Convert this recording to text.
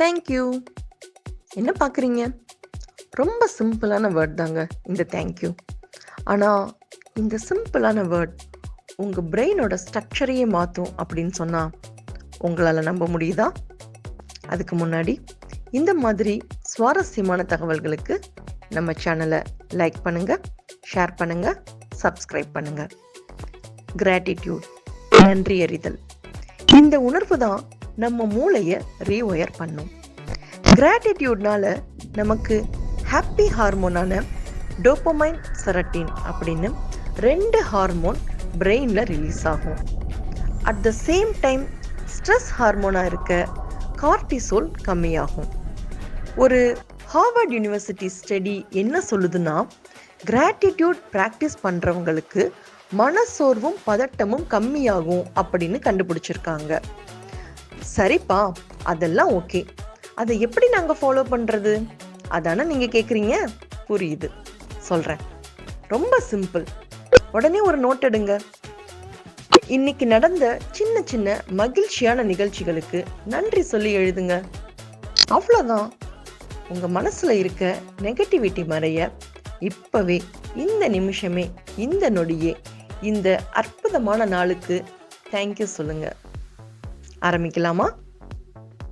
Thank you. என்ன பார்க்குறீங்க? ரொம்ப சிம்பிளான வேர்ட் தாங்க இந்த தேங்க்யூ. ஆனால் இந்த சிம்பிளான வேர்ட் உங்கள் பிரெயினோட ஸ்ட்ரக்சரையே மாற்றும் அப்படின்னு சொன்னால் உங்களால் நம்ப முடியுதா? அதுக்கு முன்னாடி இந்த மாதிரி சுவாரஸ்யமான தகவல்களுக்கு நம்ம சேனலை லைக் பண்ணுங்கள், ஷேர் பண்ணுங்கள், சப்ஸ்கிரைப் பண்ணுங்கள். கிராட்டிடியூட், நன்றி அறிதல். இந்த உணர்வு தான் நம்ம மூளையை ரீஒயர் பண்ணும். கிராட்டிடியூட்னால நமக்கு ஹாப்பி ஹார்மோனான டோபமைன், செரட்டின் அப்படின்னு 2 ஹார்மோன் பிரெயினில் ரிலீஸ் ஆகும். At the same time stress ஹார்மோனாக இருக்க கார்டிசோல் கம்மியாகும். ஒரு ஹார்வர்ட் யூனிவர்சிட்டி ஸ்டடி என்ன சொல்லுதுன்னா, கிராட்டிடியூட் ப்ராக்டிஸ் பண்ணுறவங்களுக்கு மனசோர்வும் பதட்டமும் கம்மியாகும் அப்படின்னு கண்டுபிடிச்சிருக்காங்க. சரிப்பா, அதெல்லாம் ஓகே. அதை எப்படி நாங்கள் ஃபாலோ பண்ணுறது? அதானே நீங்கள் கேட்குறீங்க. புரியுது, சொல்கிறேன். ரொம்ப சிம்பிள். உடனே ஒரு நோட் எடுங்க. இன்னைக்கு நடந்த சின்ன சின்ன மகிழ்ச்சியான நிகழ்ச்சிகளுக்கு நன்றி சொல்லி எழுதுங்க. அவ்வளோதான். உங்கள் மனசில் இருக்க நெகட்டிவிட்டி மறைய இப்போவே, இந்த நிமிஷமே, இந்த நொடியே, இந்த அற்புதமான நாளுக்கு தேங்க்யூ சொல்லுங்க. ஆரம்பிக்கலாமா?